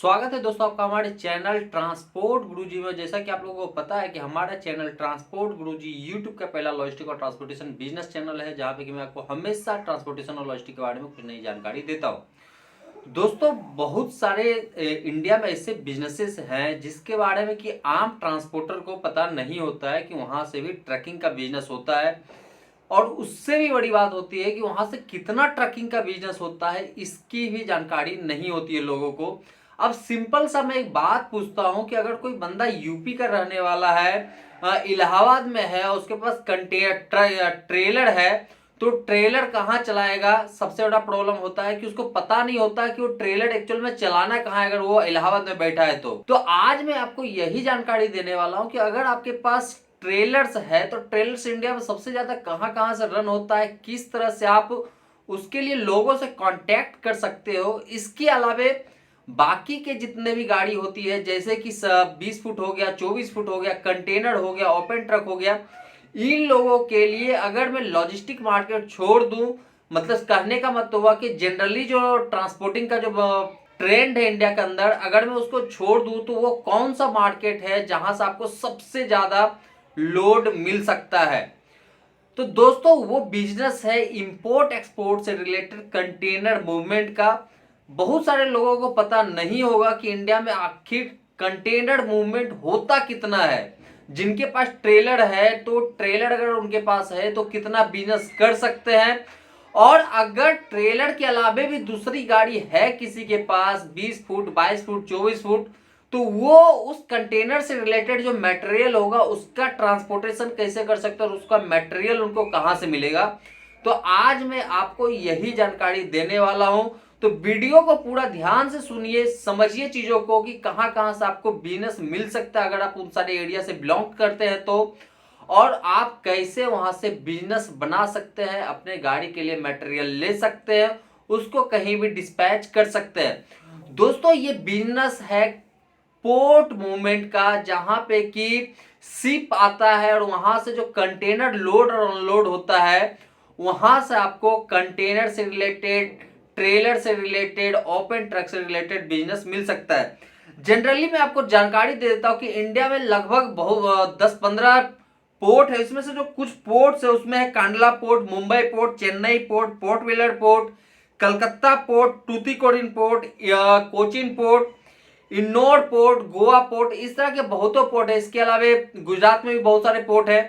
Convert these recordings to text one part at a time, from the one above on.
स्वागत है दोस्तों आपका हमारे चैनल ट्रांसपोर्ट गुरुजी में। जैसा कि आप लोगों को पता है कि हमारा चैनल ट्रांसपोर्ट गुरुजी यूट्यूब का पहला लॉजिस्टिक और ट्रांसपोर्टेशन बिजनेस चैनल है, जहां पे कि मैं आपको हमेशा ट्रांसपोर्टेशन और लॉजिस्टिक के बारे में कुछ नई जानकारी देता हूं। दोस्तों बहुत सारे इंडिया में ऐसे बिजनेसेस हैं जिसके बारे में कि आम ट्रांसपोर्टर को पता नहीं होता है कि वहां से भी ट्रकिंग का बिजनेस होता है, और उससे भी बड़ी बात होती है कि वहां से कितना ट्रकिंग का बिजनेस होता है इसकी भी जानकारी नहीं होती है लोगों को। अब सिंपल सा मैं एक बात पूछता हूं कि अगर कोई बंदा यूपी का रहने वाला है, इलाहाबाद में है, उसके पास ट्रेलर है, तो ट्रेलर कहाँ चलाएगा? सबसे बड़ा प्रॉब्लम होता है कि उसको पता नहीं होता है कि वो ट्रेलर एक्चुअल में चलाना कहाँ है अगर वो इलाहाबाद में बैठा है। तो आज मैं आपको यही जानकारी देने वाला हूं कि अगर आपके पास ट्रेलर्स है तो ट्रेलर्स इंडिया में सबसे ज्यादा कहां कहां से रन होता है, किस तरह से आप उसके लिए लोगों से कांटेक्ट कर सकते हो। इसके अलावे बाकी के जितने भी गाड़ी होती है, जैसे कि 20 फुट हो गया, 24 फुट हो गया, कंटेनर हो गया, ओपन ट्रक हो गया, इन लोगों के लिए अगर मैं लॉजिस्टिक मार्केट छोड़ दूं, मतलब कहने का मतलब हुआ कि जनरली जो ट्रांसपोर्टिंग का जो ट्रेंड है इंडिया के अंदर, अगर मैं उसको छोड़ दूं तो वो कौन सा मार्केट है जहां से आपको सबसे ज्यादा लोड मिल सकता है? तो दोस्तों वो बिजनेस है इंपोर्ट एक्सपोर्ट से रिलेटेड कंटेनर मूवमेंट का। बहुत सारे लोगों को पता नहीं होगा कि इंडिया में आखिर कंटेनर मूवमेंट होता कितना है। जिनके पास ट्रेलर है तो ट्रेलर अगर उनके पास है तो कितना बिजनेस कर सकते हैं, और अगर ट्रेलर के अलावे भी दूसरी गाड़ी है किसी के पास 20 फुट, 22 फुट, 24 फुट, तो वो उस कंटेनर से रिलेटेड जो मटेरियल होगा उसका ट्रांसपोर्टेशन कैसे कर सकते हैं और उसका मटेरियल उनको कहां से मिलेगा। तो आज मैं आपको यही जानकारी देने वाला हूं। तो वीडियो को पूरा ध्यान से सुनिए, समझिए चीजों को कि कहां कहां से आपको बिजनेस मिल सकता है अगर आप उन सारे एरिया से बिलोंग करते हैं तो, और आप कैसे वहां से बिजनेस बना सकते हैं, अपने गाड़ी के लिए मटेरियल ले सकते हैं, उसको कहीं भी डिस्पैच कर सकते हैं। दोस्तों ये बिजनेस है पोर्ट मूवमेंट का, जहां पे कि शिप आता है और वहां से जो कंटेनर लोड और अनलोड होता है, वहां से आपको कंटेनर से रिलेटेड, ट्रेलर से रिलेटेड, ओपन ट्रक से रिलेटेड बिजनेस मिल सकता है। जनरली मैं आपको जानकारी दे देता हूं कि इंडिया में लगभग बहुत 10-15 पोर्ट है। इसमें से जो कुछ पोर्ट्स है उसमें है Kandla port, Mumbai port, Chennai port, Port Blair port, Calcutta port, Tuticorin port, Cochin port, Ennore port, Goa port, इस तरह के बहुतों पोर्ट है। इसके अलावा गुजरात में भी बहुत सारे पोर्ट है।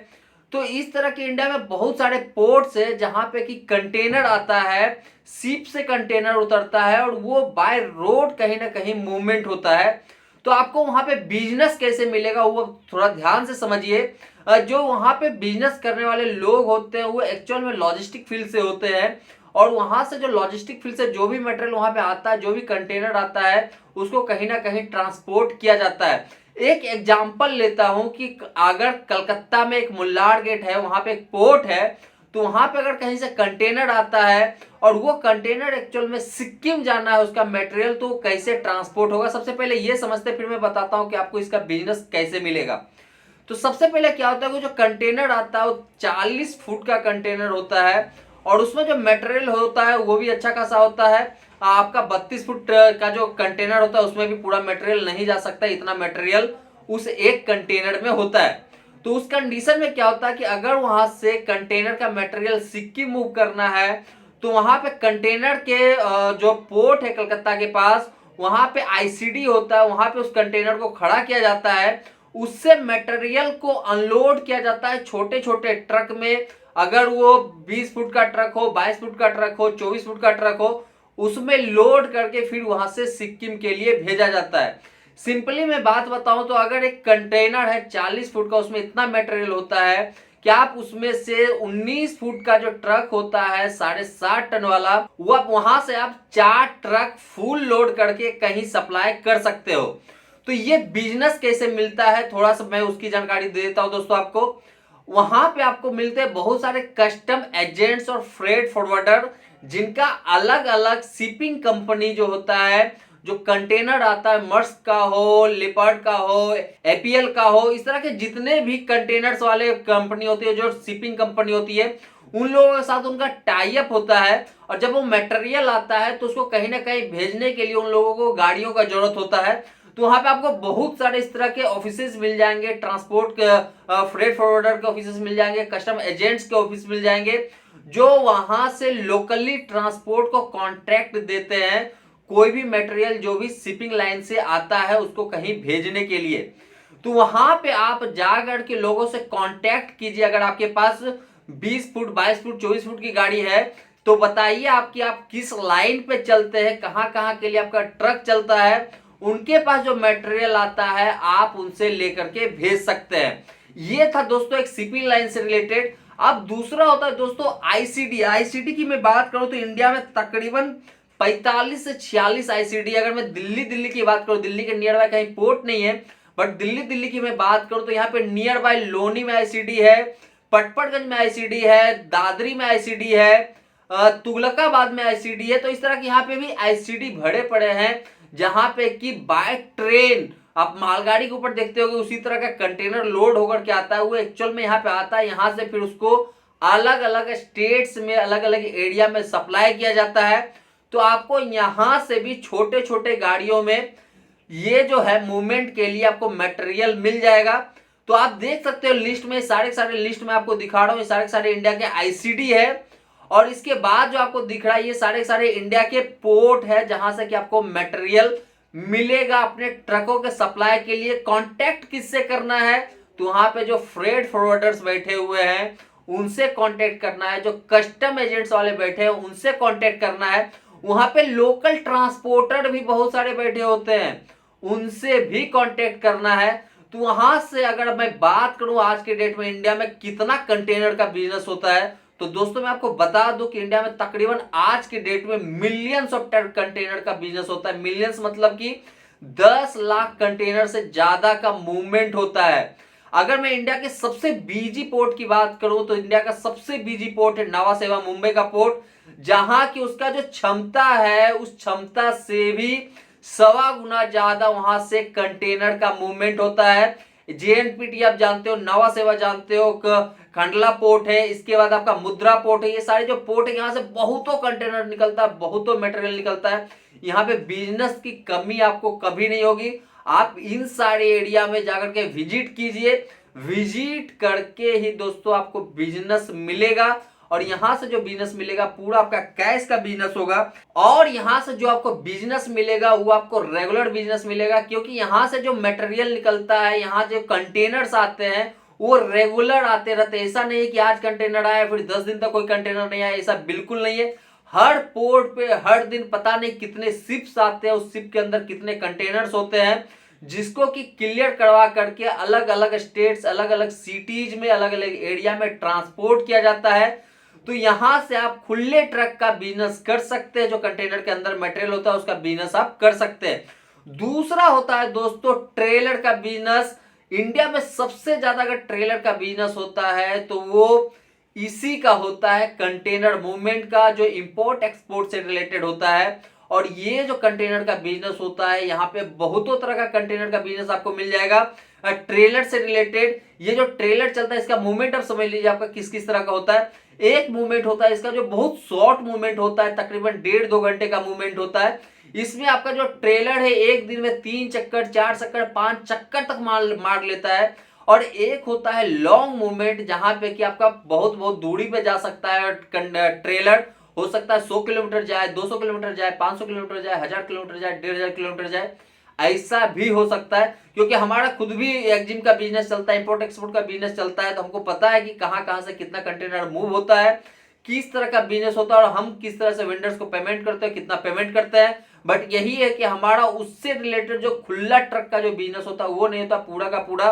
तो इस तरह के इंडिया में बहुत सारे पोर्ट्स है जहां पे कि कंटेनर आता है, शिप से कंटेनर उतरता है और वो बाय रोड कहीं ना कहीं मूवमेंट होता है। तो आपको वहां पे बिजनेस कैसे मिलेगा वो थोड़ा ध्यान से समझिए। जो वहां पे बिजनेस करने वाले लोग होते हैं वो एक्चुअल में लॉजिस्टिक फील्ड से होते हैं, और वहां से जो लॉजिस्टिक फील्ड से जो भी मटेरियल वहां पे आता है, जो भी कंटेनर आता है, उसको कहीं ना कहीं ट्रांसपोर्ट किया जाता है। एक एग्जांपल लेता हूं कि अगर कलकत्ता में एक मुल्लार गेट है, वहां पे एक पोर्ट है, तो वहां पे अगर कहीं से कंटेनर आता है और वो कंटेनर एक्चुअल में सिक्किम जाना है उसका मटेरियल, तो कैसे ट्रांसपोर्ट होगा सबसे पहले ये समझते, फिर मैं बताता हूं कि आपको इसका बिजनेस कैसे मिलेगा। तो सबसे पहले क्या होता है, वो जो कंटेनर आता है वो 40 फुट का कंटेनर होता है, और उसमें जो मटेरियल होता है वो भी अच्छा खासा होता है। आपका 32 फुट का जो कंटेनर होता है उसमें भी पूरा मटेरियल नहीं जा सकता, इतना मटेरियल उस एक कंटेनर में होता है। तो उस कंडीशन में क्या होता है कि अगर वहां से कंटेनर का मटेरियल सिक्किम मूव करना है, तो वहां पे कंटेनर के जो पोर्ट है कलकत्ता के पास, वहां पे आईसीडी होता है, वहां पे उस कंटेनर को खड़ा किया जाता है, उससे मटेरियल को अनलोड किया जाता है छोटे छोटे ट्रक में। अगर वो 20 फुट का ट्रक हो, 22 फुट का ट्रक हो, 24 फुट का ट्रक हो, उसमें लोड करके फिर वहां से सिक्किम के लिए भेजा जाता है। सिंपली मैं बात बताऊं तो अगर एक कंटेनर है 40 फुट का, उसमें इतना मटेरियल होता है कि आप उसमें से 19 फुट का जो ट्रक होता है 7.5 टन वाला, वो आप वहां से आप 4 ट्रक फुल लोड करके कहीं सप्लाई कर सकते हो। तो ये बिजनेस कैसे मिलता है थोड़ा सा मैं उसकी जानकारी दे देता हूं दोस्तों आपको। वहां पे आपको मिलते हैं बहुत सारे कस्टम एजेंट्स और फ्रेट फॉरवर्डर, जिनका अलग अलग शिपिंग कंपनी जो होता है, जो कंटेनर आता है, मर्स्क का हो, लिपर्ड का हो, एपीएल का हो, इस तरह के जितने भी कंटेनर्स वाले कंपनी होती है, जो शिपिंग कंपनी होती है, उन लोगों के साथ उनका टाई अप होता है, और जब वो मटेरियल आता है तो उसको कहीं ना कहीं भेजने के लिए उन लोगों को गाड़ियों का जरूरत होता है। तो वहां पे आपको बहुत सारे इस तरह के ऑफिसेज मिल जाएंगे, ट्रांसपोर्ट के फ्रेट फॉरवर्डर के ऑफिसेज मिल जाएंगे, कस्टम एजेंट्स के ऑफिस मिल जाएंगे, जो वहां से लोकली ट्रांसपोर्ट को कॉन्ट्रैक्ट देते हैं कोई भी मटेरियल जो भी शिपिंग लाइन से आता है उसको कहीं भेजने के लिए। तो वहां पे आप जाकर के लोगों से कांटेक्ट कीजिए। अगर आपके पास 20 फुट 22 फुट 24 फुट की गाड़ी है तो बताइए आप किस लाइन पे चलते हैं, कहां कहां के लिए आपका ट्रक चलता है, उनके पास जो मटेरियल आता है आप उनसे लेकर के भेज सकते हैं। ये था दोस्तों एक शिपिंग लाइन से रिलेटेड। अब दूसरा होता है दोस्तों आईसीडी। आईसीडी की मैं बात करूं तो इंडिया में तकरीबन 45 से 46 आईसीडी। अगर मैं दिल्ली की बात करूं, दिल्ली के नियर बाय कहीं पोर्ट नहीं है, बट दिल्ली की मैं बात करूं तो यहाँ पे नियर बाय लोनी में आईसीडी है, पटपड़गंज में आईसीडी है, दादरी में आईसीडी है, तुगलकाबाद में आईसीडी है। तो इस तरह के यहाँ पे भी आईसीडी भरे पड़े हैं, जहां पे कि बाय ट्रेन आप मालगाड़ी के ऊपर देखते होगे उसी तरह का कंटेनर लोड होकर के आता है, वो एक्चुअल में यहाँ पे आता है। यहाँ से फिर उसको अलग अलग स्टेट्स में अलग अलग एरिया में सप्लाई किया जाता है। तो आपको यहां से भी छोटे छोटे गाड़ियों में ये जो है मूवमेंट के लिए आपको मटेरियल मिल जाएगा। तो आप देख सकते हो लिस्ट में, सारे लिस्ट में आपको दिखा रहा हूं, ये सारे इंडिया के आईसीडी है। और इसके बाद जो आपको दिख रहा है ये सारे इंडिया के पोर्ट है जहां से कि आपको मटेरियल मिलेगा अपने ट्रकों के सप्लाई के लिए। कांटेक्ट किससे करना है, तो वहां पे जो फ्रेट फॉरवर्डर्स बैठे हुए हैं उनसे कांटेक्ट करना है, जो कस्टम एजेंट्स वाले बैठे हैं उनसे कांटेक्ट करना है। वहां पे लोकल ट्रांसपोर्टर भी बहुत सारे बैठे होते हैं, उनसे भी कांटेक्ट करना है। तो वहां से अगर मैं बात करूं आज के डेट में इंडिया में कितना कंटेनर का बिजनेस होता है, तो दोस्तों मैं आपको बता दूं कि इंडिया में तकरीबन आज के डेट में मिलियंस ऑफ कंटेनर का बिजनेस होता है। मिलियंस मतलब कि 10 लाख कंटेनर से ज्यादा का मूवमेंट होता है। अगर मैं इंडिया के सबसे बिजी पोर्ट की बात करूं तो इंडिया का सबसे बिजी पोर्ट है नवा सेवा मुंबई का पोर्ट, जहां की उसका जो क्षमता है उस क्षमता से भी 1.25 गुना ज्यादा वहां से कंटेनर का मूवमेंट होता है। जेएनपीटी आप जानते हो, नवा सेवा जानते हो, खंडला पोर्ट है, इसके बाद आपका मुद्रा पोर्ट है। ये सारे जो पोर्ट है यहाँ से बहुतों कंटेनर निकलता है, बहुतों मटेरियल निकलता है। यहाँ पे बिजनेस की कमी आपको कभी नहीं होगी। आप इन सारे एरिया में जाकर के विजिट कीजिए, विजिट करके ही दोस्तों आपको बिजनेस मिलेगा। और यहां से जो बिजनेस मिलेगा पूरा आपका कैश का बिजनेस होगा। और यहां से जो आपको बिजनेस मिलेगा वो आपको रेगुलर बिजनेस मिलेगा, क्योंकि यहां से जो मटेरियल निकलता है, यहाँ जो कंटेनर्स आते हैं वो रेगुलर आते रहते हैं। ऐसा नहीं है कि आज कंटेनर आया फिर 10 दिन तक कोई कंटेनर नहीं आया, ऐसा बिल्कुल नहीं है। हर पोर्ट पे हर दिन पता नहीं कितने शिप्स आते हैं, उस शिप के अंदर कितने कंटेनर्स होते हैं, जिसको कि क्लियर करवा करके अलग अलग स्टेट्स अलग अलग सिटीज में अलग अलग एरिया में ट्रांसपोर्ट किया जाता है। तो यहां से आप खुले ट्रक का बिजनेस कर सकते हैं, जो कंटेनर के अंदर मटेरियल होता है उसका बिजनेस आप कर सकते हैं। दूसरा होता है दोस्तों ट्रेलर का बिजनेस। इंडिया में सबसे ज्यादा अगर ट्रेलर का बिजनेस होता है तो वो इसी का होता है, कंटेनर मूवमेंट का, जो इंपोर्ट एक्सपोर्ट से रिलेटेड होता है। और ये जो कंटेनर का बिजनेस होता है यहाँ पे बहुतों तरह का कंटेनर का बिजनेस आपको मिल जाएगा ट्रेलर से रिलेटेड। ये जो ट्रेलर चलता है इसका मूवमेंट आप समझ लीजिए आपका किस किस तरह का होता है। एक मूवमेंट होता है इसका जो बहुत शॉर्ट मूवमेंट होता है, तकरीबन 1.5-2 घंटे का मूवमेंट होता है। इसमें आपका जो ट्रेलर है एक दिन में 3 चक्कर 4 चक्कर 5 चक्कर तक मार लेता है। और एक होता है लॉन्ग मूवमेंट, जहां पे कि आपका बहुत बहुत दूरी पे जा सकता है ट्रेलर। हो सकता है 100 किलोमीटर जाए, 200 किलोमीटर जाए, 500 किलोमीटर जाए, 1000 किलोमीटर जाए, 1500 किलोमीटर जाए, ऐसा भी हो सकता है। क्योंकि हमारा खुद भी एक्जिम का बिजनेस चलता है, इंपोर्ट एक्सपोर्ट का बिजनेस चलता है, तो हमको पता है कि कहां कहां से कितना कंटेनर मूव होता है, किस तरह का बिजनेस होता है और हम किस तरह से वेंडर्स को पेमेंट करते हैं, कितना पेमेंट करते हैं। बट यही है कि हमारा उससे रिलेटेड जो खुला ट्रक का जो बिजनेस होता है वो नहीं होता, पूरा का पूरा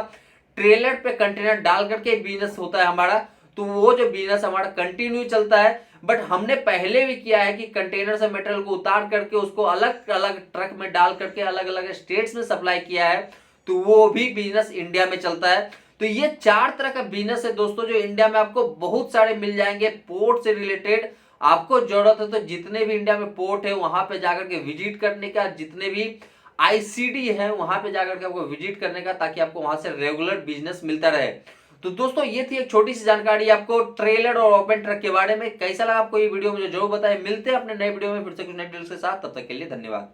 ट्रेलर पे कंटेनर डाल करके बिजनेस होता है हमारा। तो वो जो बिजनेस हमारा कंटिन्यू चलता है। बट हमने पहले भी किया है कि कंटेनर से मटेरियल को उतार करके उसको अलग अलग ट्रक में डाल करके अलग अलग स्टेट्स में सप्लाई किया है, तो वो भी बिजनेस इंडिया में चलता है। तो ये 4 तरह का बिजनेस है दोस्तों जो इंडिया में आपको बहुत सारे मिल जाएंगे पोर्ट से रिलेटेड। आपको जरूरत है तो जितने भी इंडिया में पोर्ट है वहां पे जाकर के विजिट करने का, जितने भी आईसीडी है वहां पे जाकर के आपको विजिट करने का, ताकि आपको वहां से रेगुलर बिजनेस मिलता रहे। तो दोस्तों ये थी एक छोटी सी जानकारी आपको ट्रेलर और ओपन ट्रक के बारे में। कैसा लगा आपको ये वीडियो, मुझे जरूर बताएं। मिलते हैं अपने नए वीडियो में फिर से कुछ नए डिटेल्स के साथ, तब तक के लिए धन्यवाद।